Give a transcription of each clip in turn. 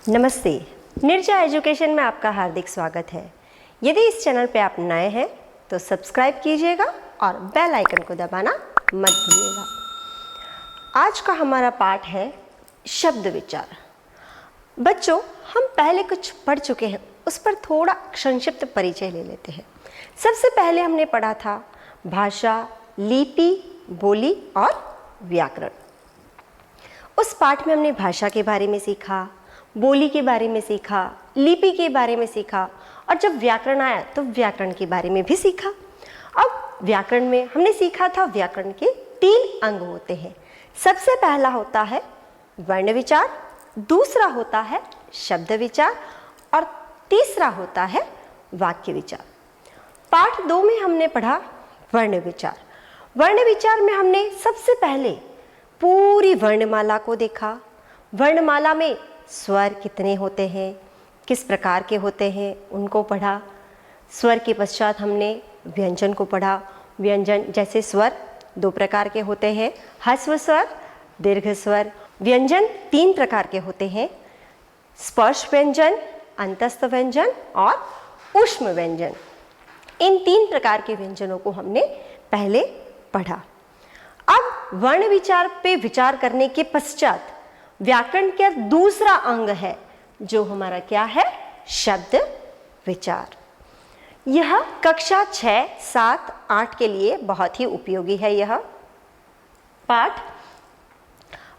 नमस्ते, निर्जा एजुकेशन में आपका हार्दिक स्वागत है। यदि इस चैनल पे आप नए हैं तो सब्सक्राइब कीजिएगा और बेल आइकन को दबाना मत भूलिएगा। आज का हमारा पाठ है शब्द विचार। बच्चों, हम पहले कुछ पढ़ चुके हैं, उस पर थोड़ा संक्षिप्त परिचय ले लेते हैं। सबसे पहले हमने पढ़ा था भाषा, लिपि, बोली और व्याकरण। उस पाठ में हमने भाषा के बारे में सीखा, बोली के बारे में सीखा, लिपि के बारे में सीखा और जब व्याकरण आया तो व्याकरण के बारे में भी सीखा। अब व्याकरण में हमने सीखा था व्याकरण के 3 अंग होते हैं। सबसे पहला होता है वर्ण विचार, दूसरा होता है शब्द विचार और तीसरा होता है वाक्य विचार। पाठ 2 में हमने पढ़ा वर्ण विचार। वर्ण विचार में हमने सबसे पहले पूरी वर्णमाला को देखा। वर्णमाला में स्वर कितने होते हैं, किस प्रकार के होते हैं, उनको पढ़ा। स्वर के पश्चात हमने व्यंजन को पढ़ा। व्यंजन जैसे स्वर 2 प्रकार के होते हैं, ह्रस्व स्वर, दीर्घ स्वर। व्यंजन 3 प्रकार के होते हैं, स्पर्श व्यंजन, अंतस्थ व्यंजन और ऊष्म व्यंजन। इन 3 प्रकार के व्यंजनों को हमने पहले पढ़ा। अब वर्ण विचार पे विचार करने के पश्चात व्याकरण का दूसरा अंग है जो हमारा क्या है, शब्द विचार। यह कक्षा 6, 7, 8 के लिए बहुत ही उपयोगी है यह पाठ।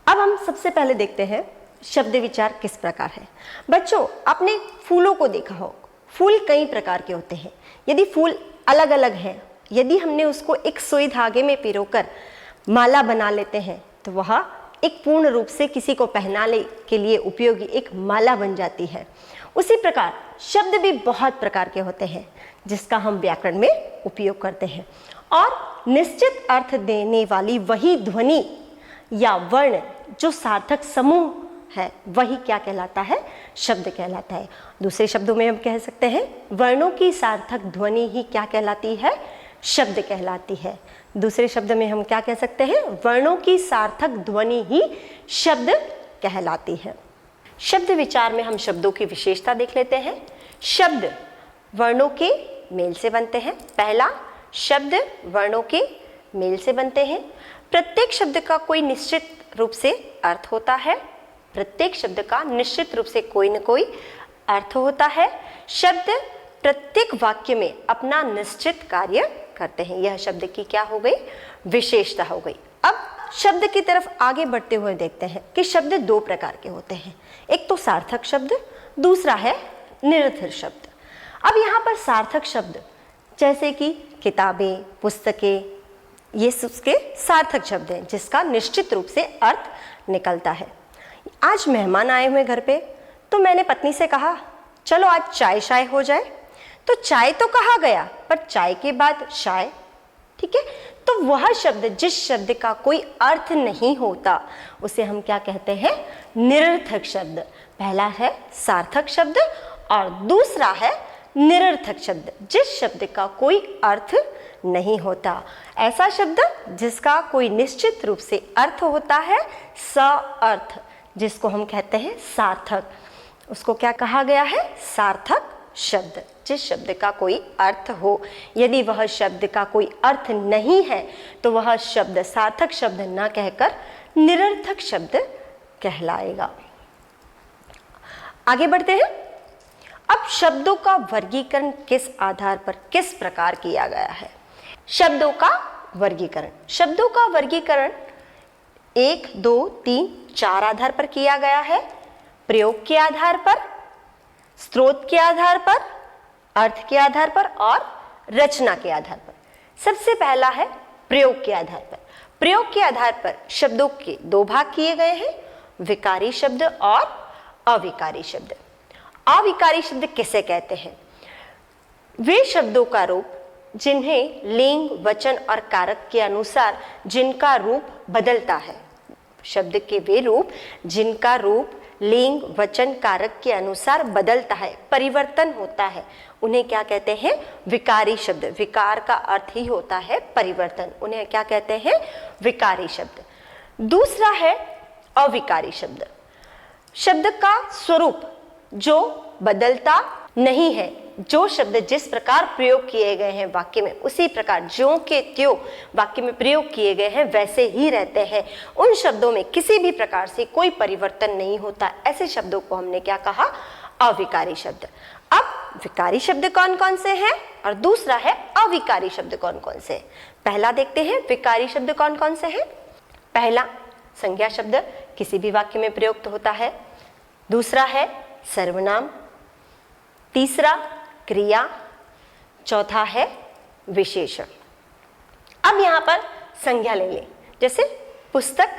अब हम सबसे पहले देखते हैं शब्द विचार किस प्रकार है। बच्चों, आपने फूलों को देखा हो, फूल कई प्रकार के होते हैं। यदि फूल अलग अलग हैं, यदि हमने उसको एक सुई धागे में पिरोकर माला बना लेते हैं तो वह एक पूर्ण रूप से किसी को पहनाने के लिए उपयोगी एक माला बन जाती है। उसी प्रकार शब्द भी बहुत प्रकार के होते हैं जिसका हम व्याकरण में उपयोग करते हैं और निश्चित अर्थ देने वाली वही ध्वनि या वर्ण जो सार्थक समूह है वही क्या कहलाता है, शब्द कहलाता है। दूसरे शब्दों में हम कह सकते हैं वर्णों की सार्थक ध्वनि ही क्या कहलाती है, शब्द कहलाती है। दूसरे शब्द में हम क्या कह सकते हैं, वर्णों की सार्थक ध्वनि ही शब्द कहलाती है। शब्द विचार में हम शब्दों की विशेषता देख लेते हैं। शब्द वर्णों के मेल से बनते हैं। पहला, शब्द वर्णों के मेल से बनते हैं। प्रत्येक शब्द का कोई निश्चित रूप से अर्थ होता है। प्रत्येक शब्द का निश्चित रूप से कोई न कोई अर्थ होता है। शब्द प्रत्येक वाक्य में अपना निश्चित कार्य करते हैं। यह शब्द की क्या हो गई, विशेषता हो गई। अब शब्द की तरफ आगे बढ़ते हुए देखते हैं कि शब्द 2 प्रकार के होते हैं। एक तो सार्थक शब्द, दूसरा है निरर्थक शब्द। अब यहाँ पर सार्थक शब्द जैसे कि किताबें, पुस्तकें, ये उसके सार्थक शब्द हैं जिसका निश्चित रूप से अर्थ निकलता है। आज मेहमान आए हुए घर पे, तो मैंने पत्नी से कहा चलो आज चाय शाय हो जाए। तो चाय तो कहा गया पर चाय के बाद शाय, ठीक है। तो वह शब्द जिस शब्द का कोई अर्थ नहीं होता उसे हम क्या कहते हैं, निरर्थक शब्द। पहला है सार्थक शब्द और दूसरा है निरर्थक शब्द, जिस शब्द का कोई अर्थ नहीं होता। ऐसा शब्द जिसका कोई निश्चित रूप से अर्थ होता है, सअर्थ, जिसको हम कहते हैं सार्थक, उसको क्या कहा गया है, सार्थक शब्द। जिस शब्द का कोई अर्थ हो, यदि वह शब्द का कोई अर्थ नहीं है तो वह शब्द सार्थक शब्द न कहकर निरर्थक शब्द कहलाएगा। आगे बढ़ते हैं। अब शब्दों का वर्गीकरण किस आधार पर, किस प्रकार किया गया है। शब्दों का वर्गीकरण, शब्दों का वर्गीकरण 1, 2, 3, 4 आधार पर किया गया है। प्रयोग के आधार पर, स्रोत के आधार पर, अर्थ के आधार पर और रचना के आधार पर। सबसे पहला है प्रयोग के आधार पर। प्रयोग के आधार पर शब्दों के 2 भाग किए गए हैं, विकारी शब्द और अविकारी शब्द। अविकारी शब्द किसे कहते हैं, वे शब्दों का रूप जिन्हें लिंग, वचन और कारक के अनुसार जिनका रूप बदलता है। शब्द के वे रूप जिनका रूप लिंग, वचन, कारक के अनुसार बदलता है, परिवर्तन होता है, उन्हें क्या कहते हैं, विकारी शब्द। विकार का अर्थ ही होता है परिवर्तन, उन्हें क्या कहते हैं, विकारी शब्द। दूसरा है अविकारी शब्द। शब्द का स्वरूप जो बदलता नहीं है। जो शब्द जिस प्रकार प्रयोग किए गए हैं वाक्य में, उसी प्रकार ज्यों के त्यों वाक्य में प्रयोग किए गए हैं वैसे ही रहते हैं। उन शब्दों में किसी भी प्रकार से कोई परिवर्तन नहीं होता। ऐसे शब्दों को हमने क्या कहा? अविकारी शब्द। अब विकारी शब्द कौन कौन से हैं और दूसरा है अविकारी शब्द कौन कौन से। पहला देखते हैं विकारी शब्द कौन कौन से हैं। पहला संज्ञा शब्द, किसी भी वाक्य में प्रयुक्त होता है। दूसरा है सर्वनाम, तीसरा क्रिया, चौथा है विशेषण। अब यहां पर संज्ञा ले लें, जैसे पुस्तक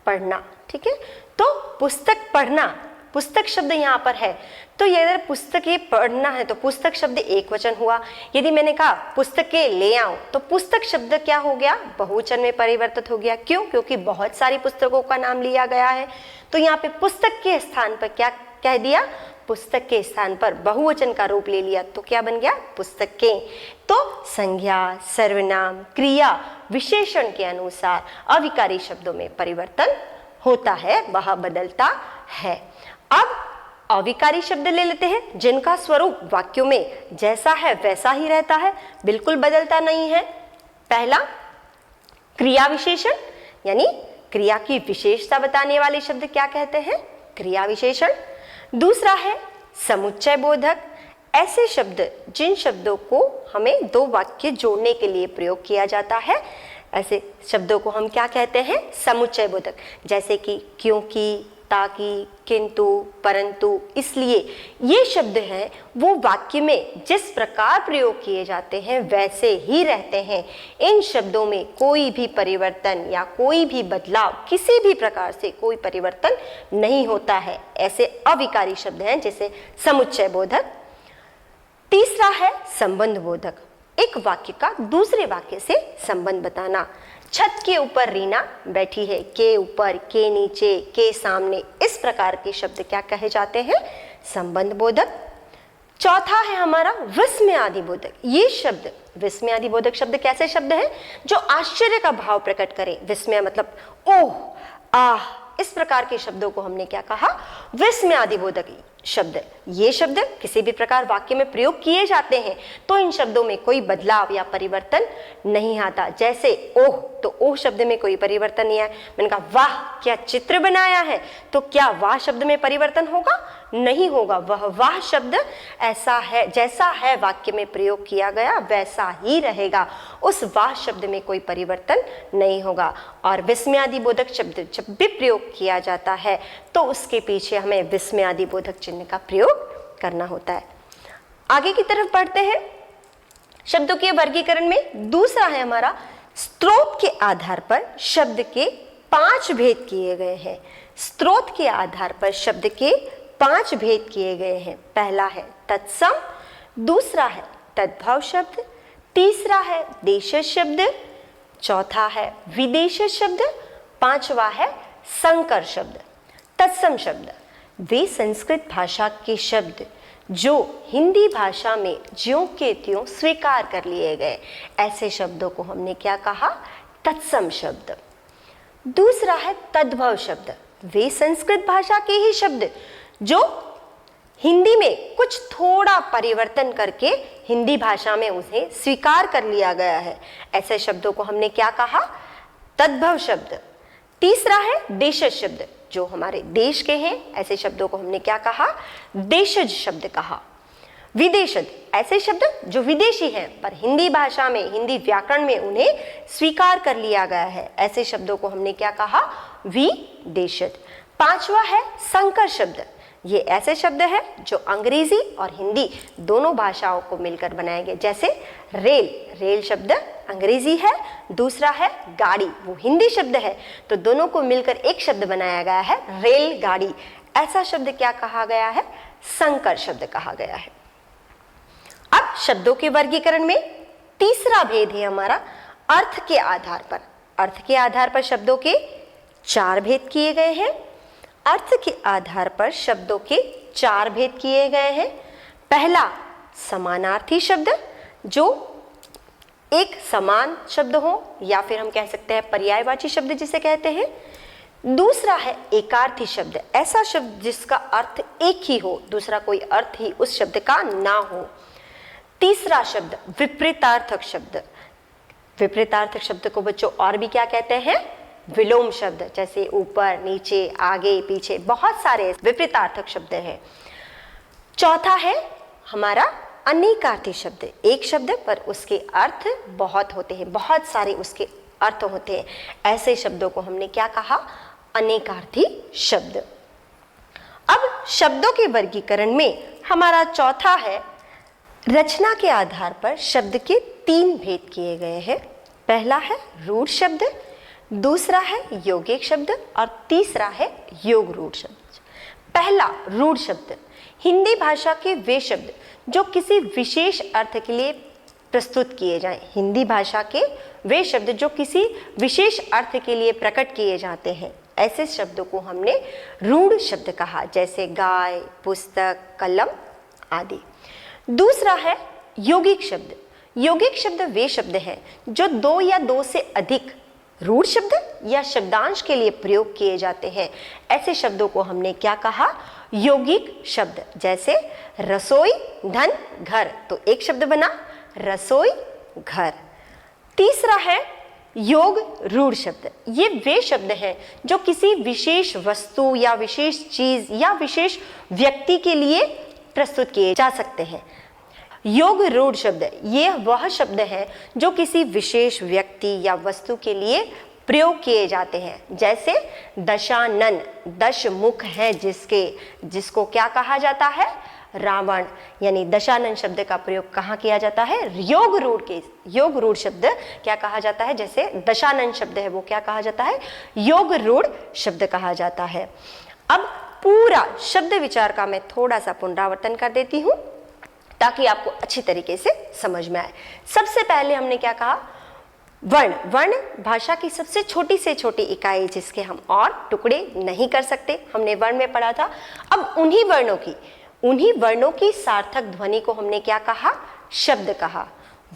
पढ़ना, ठीक है। तो पुस्तक पढ़ना, पुस्तक शब्द यहाँ पर है, तो ये अगर पुस्तकें पढ़ना है तो पुस्तक शब्द एक वचन हुआ। यदि मैंने कहा पुस्तकें ले आओ तो पुस्तक शब्द क्या हो गया? बहुवचन में परिवर्तित हो गया। क्यों? क्योंकि बहुत सारी पुस्तकों का नाम लिया गया है। तो यहाँ पे पुस्तक के स्थान पर क्या कह दिया? पुस्तक के स्थान पर बहुवचन का रूप ले लिया, तो क्या बन गया? पुस्तकें। तो संज्ञा, सर्वनाम, क्रिया, विशेषण के अनुसार अविकारी शब्दों में परिवर्तन होता है, वह बदलता है। अब अविकारी शब्द ले लेते हैं जिनका स्वरूप वाक्यों में जैसा है वैसा ही रहता है, बिल्कुल बदलता नहीं है। पहला क्रिया विशेषण, यानी क्रिया की विशेषता बताने वाले शब्द क्या कहते हैं? क्रिया विशेषण। दूसरा है समुच्चय बोधक, ऐसे शब्द जिन शब्दों को हमें दो वाक्य जोड़ने के लिए प्रयोग किया जाता है, ऐसे शब्दों को हम क्या कहते हैं? समुच्चय बोधक। जैसे कि क्योंकि, ताकि, किंतु, परंतु, इसलिए, ये शब्द हैं वो वाक्य में जिस प्रकार प्रयोग किए जाते हैं वैसे ही रहते हैं। इन शब्दों में कोई भी परिवर्तन या कोई भी बदलाव, किसी भी प्रकार से कोई परिवर्तन नहीं होता है। ऐसे अविकारी शब्द हैं जैसे समुच्चय बोधक। तीसरा है संबंध बोधक, एक वाक्य का दूसरे वाक्य से संबंध बताना। छत के ऊपर रीना बैठी है, के ऊपर, के नीचे, के सामने, इस प्रकार के शब्द क्या कहे जाते हैं? संबंध बोधक। चौथा है हमारा विस्मयादि बोधक। ये शब्द, विस्मयादि बोधक शब्द कैसे शब्द हैं? जो आश्चर्य का भाव प्रकट करें। विस्मय मतलब ओह, आह, इस प्रकार के शब्दों को हमने क्या कहा? विस्मयादि बोधक शब्द। ये शब्द किसी भी प्रकार वाक्य में प्रयोग किए जाते हैं तो इन शब्दों में कोई बदलाव या परिवर्तन नहीं आता। जैसे ओह, तो ओह शब्द में कोई परिवर्तन नहीं है। मैंने कहा वाह क्या चित्र बनाया है, तो क्या वाह शब्द में परिवर्तन होगा? नहीं होगा। वह वाह शब्द ऐसा है, जैसा है वाक्य में प्रयोग किया गया वैसा ही रहेगा। उस वाह शब्द में कोई परिवर्तन नहीं होगा। और विस्मयादि बोधक शब्द जब भी प्रयोग किया जाता है तो उसके पीछे हमें विस्मयादि बोधक चिन्ह का प्रयोग करना होता है। आगे की तरफ बढ़ते हैं। शब्दों के वर्गीकरण में दूसरा है हमारा स्रोत के आधार पर शब्द के 5 भेद किए गए हैं। स्रोत के आधार पर शब्द के 5 भेद किए गए हैं। पहला है तत्सम, दूसरा है तद्भव शब्द, तीसरा है देशज शब्द, चौथा है विदेशज शब्द, पांचवा है संकर शब्द। तत्सम शब्द वे संस्कृत भाषा के शब्द जो हिंदी भाषा में ज्यों के त्यों स्वीकार कर लिए गए, ऐसे शब्दों को हमने क्या कहा? तत्सम शब्द। दूसरा है तद्भव शब्द, वे संस्कृत भाषा के ही शब्द जो हिंदी में कुछ थोड़ा परिवर्तन करके हिंदी भाषा में उसे स्वीकार कर लिया गया है, ऐसे शब्दों को हमने क्या कहा? तद्भव शब्द। तीसरा है देशज शब्द, जो हमारे देश के हैं, ऐसे शब्दों को हमने क्या कहा? देशज शब्द कहा। विदेशज, ऐसे शब्द जो विदेशी हैं पर हिंदी भाषा में, हिंदी व्याकरण में उन्हें स्वीकार कर लिया गया है, ऐसे शब्दों को हमने क्या कहा? विदेशज। पांचवा है संकर शब्द, ये ऐसे शब्द है जो अंग्रेजी और हिंदी दोनों भाषाओं को मिलकर बनाए गए। जैसे रेल, रेल शब्द अंग्रेजी है, दूसरा है गाड़ी, वो हिंदी शब्द है, तो दोनों को मिलकर एक शब्द बनाया गया है रेलगाड़ी। ऐसा शब्द क्या कहा गया है? संकर शब्द कहा गया है। अब शब्दों के वर्गीकरण में तीसरा भेद है हमारा अर्थ के आधार पर। अर्थ के आधार पर शब्दों के 4 भेद किए गए हैं। अर्थ के आधार पर शब्दों के 4 भेद किए गए हैं। पहला समानार्थी शब्द, जो एक समान शब्द हो या फिर हम कह सकते हैं पर्यायवाची शब्द जिसे कहते हैं। दूसरा है एकार्थी शब्द, ऐसा शब्द जिसका अर्थ एक ही हो, दूसरा कोई अर्थ ही उस शब्द का ना हो। तीसरा शब्द विपरीतार्थक शब्द। विपरीतार्थक शब्द को बच्चों और भी क्या कहते हैं? विलोम शब्द, जैसे ऊपर, नीचे, आगे, पीछे, बहुत सारे विपरीतार्थक शब्द हैं। चौथा है हमारा अनेकार्थी शब्द, एक शब्द पर उसके अर्थ बहुत होते हैं, बहुत सारे उसके अर्थ होते हैं, ऐसे शब्दों को हमने क्या कहा? अनेकार्थी शब्द। अब शब्दों के वर्गीकरण में हमारा चौथा है, रचना के आधार पर शब्द के 3 भेद किए गए हैं। पहला है रूढ़ शब्द, दूसरा है यौगिक शब्द और तीसरा है योग रूढ़ शब्द। पहला रूढ़ शब्द, हिंदी भाषा के वे शब्द जो किसी विशेष अर्थ के लिए प्रस्तुत किए जाएं। हिंदी भाषा के वे शब्द जो किसी विशेष अर्थ के लिए प्रकट किए जाते हैं, ऐसे शब्दों को हमने रूढ़ शब्द कहा, जैसे गाय, पुस्तक, कलम आदि। दूसरा है यौगिक शब्द। यौगिक शब्द वे शब्द हैं जो 2 या 2 से अधिक रूढ़ शब्द या शब्दांश के लिए प्रयोग किए जाते हैं, ऐसे शब्दों को हमने क्या कहा? यौगिक शब्द। जैसे रसोई, धन, घर, तो एक शब्द बना रसोई घर। तीसरा है योग रूढ़ शब्द। ये वे शब्द हैं जो किसी विशेष वस्तु या विशेष चीज या विशेष व्यक्ति के लिए प्रस्तुत किए जा सकते हैं। योग रूढ़ शब्द ये वह शब्द है जो किसी विशेष व्यक्ति या वस्तु के लिए प्रयोग किए जाते हैं, जैसे दशानन, 10 मुख हैं जिसको क्या कहा जाता है? रावण। यानी दशानन शब्द का प्रयोग कहाँ किया जाता है? योग रूढ़ शब्द क्या कहा जाता है? जैसे दशानन शब्द है वो क्या कहा जाता है? योग रूढ़ शब्द कहा जाता है। अब पूरा शब्द विचार का मैं थोड़ा सा पुनरावर्तन कर देती हूँ ताकि आपको अच्छी तरीके से समझ में आए। सबसे पहले हमने क्या कहा? वर्ण। वर्ण भाषा की सबसे छोटी से छोटी इकाई जिसके हम और टुकड़े नहीं कर सकते, हमने वर्ण में पढ़ा था। अब उन्हीं वर्णों की सार्थक ध्वनि को हमने क्या कहा? शब्द कहा।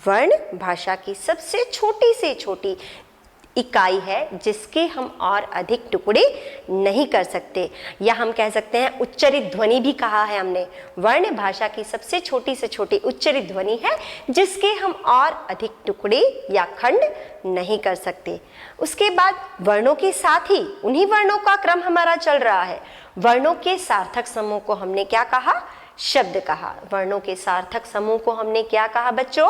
वर्ण भाषा की सबसे छोटी से छोटी इकाई है जिसके हम और अधिक टुकड़े नहीं कर सकते, या हम कह सकते हैं उच्चरित ध्वनि भी कहा है हमने। वर्ण भाषा की सबसे छोटी से छोटी उच्चरित ध्वनि है जिसके हम और अधिक टुकड़े या खंड नहीं कर सकते। उसके बाद वर्णों के साथ ही उन्हीं वर्णों का क्रम हमारा चल रहा है। वर्णों के सार्थक समूह को हमने क्या कहा? शब्द कहा। वर्णों के सार्थक समूह को हमने क्या कहा बच्चों?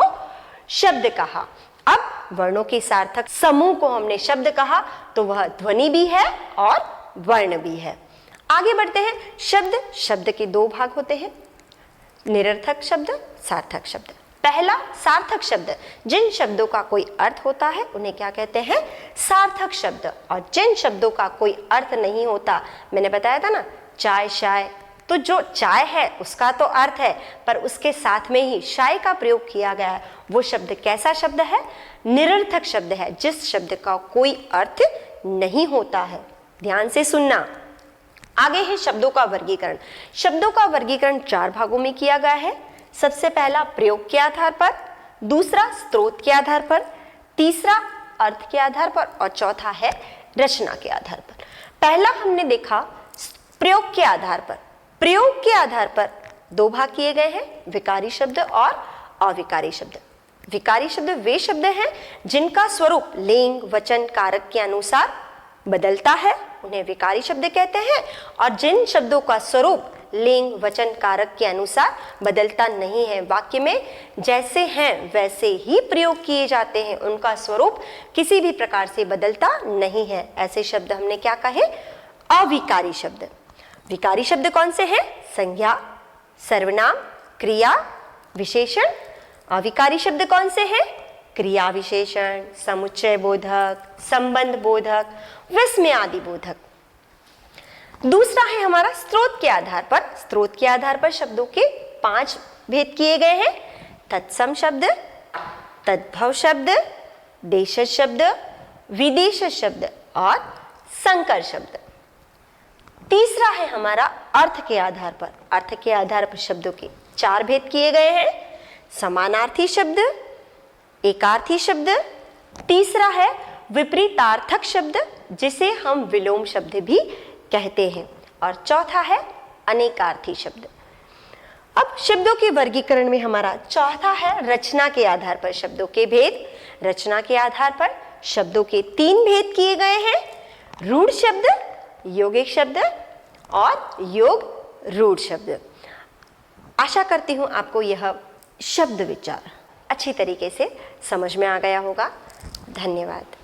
शब्द कहा। अब वर्णों के सार्थक समूह को हमने शब्द कहा तो वह ध्वनि भी है और वर्ण भी है। आगे बढ़ते हैं। शब्द के 2 भाग होते हैं, निरर्थक शब्द, सार्थक शब्द। पहला सार्थक शब्द, जिन शब्दों का कोई अर्थ होता है उन्हें क्या कहते हैं? सार्थक शब्द। और जिन शब्दों का कोई अर्थ नहीं होता, मैंने बताया था ना, चाय, शाय, तो जो चाय है उसका तो अर्थ है पर उसके साथ में ही शाय का प्रयोग किया गया है, वो शब्द कैसा शब्द है? निरर्थक शब्द है, जिस शब्द का कोई अर्थ नहीं होता है। ध्यान से सुनना। आगे है शब्दों का वर्गीकरण। शब्दों का वर्गीकरण 4 भागों में किया गया है। सबसे पहला प्रयोग के आधार पर, दूसरा स्रोत के आधार पर, तीसरा अर्थ के आधार पर और चौथा है रचना के आधार पर। पहला हमने देखा प्रयोग के आधार पर। प्रयोग के आधार पर 2 भाग किए गए हैं, विकारी शब्द और अविकारी शब्द। विकारी शब्द वे शब्द हैं जिनका स्वरूप लिंग, वचन, कारक के अनुसार बदलता है, उन्हें विकारी शब्द कहते हैं। और जिन शब्दों का स्वरूप लिंग, वचन, कारक के अनुसार बदलता नहीं है, वाक्य में जैसे हैं वैसे ही प्रयोग किए जाते हैं, उनका स्वरूप किसी भी प्रकार से बदलता नहीं है, ऐसे शब्द हमने क्या कहे? अविकारी शब्द। विकारी शब्द कौन से हैं? संज्ञा, सर्वनाम, क्रिया, विशेषण। अविकारी शब्द कौन से हैं? क्रिया विशेषण, समुच्चय बोधक, संबंध बोधक, विस्मय आदि बोधक। दूसरा है हमारा स्रोत के आधार पर। स्रोत के आधार पर शब्दों के 5 भेद किए गए हैं। तत्सम शब्द, तद्भव शब्द, देशज शब्द, विदेशज शब्द और संकर शब्द। तीसरा है हमारा अर्थ के आधार पर। अर्थ के आधार पर शब्दों के 4 भेद किए गए हैं। समानार्थी शब्द, एकार्थी शब्द, तीसरा है विपरीतार्थक शब्द, जिसे हम विलोम शब्द भी कहते हैं। और चौथा है अनेकार्थी शब्द। अब शब्दों के वर्गीकरण में हमारा चौथा है रचना के आधार पर शब्दों के भेद। रचना के आधार पर शब्दों के 3 भेद किए गए हैं, रूढ़ शब्द, यौगिक शब्द और योग रूढ़ शब्द। आशा करती हूं आपको यह शब्द विचार अच्छी तरीके से समझ में आ गया होगा। धन्यवाद।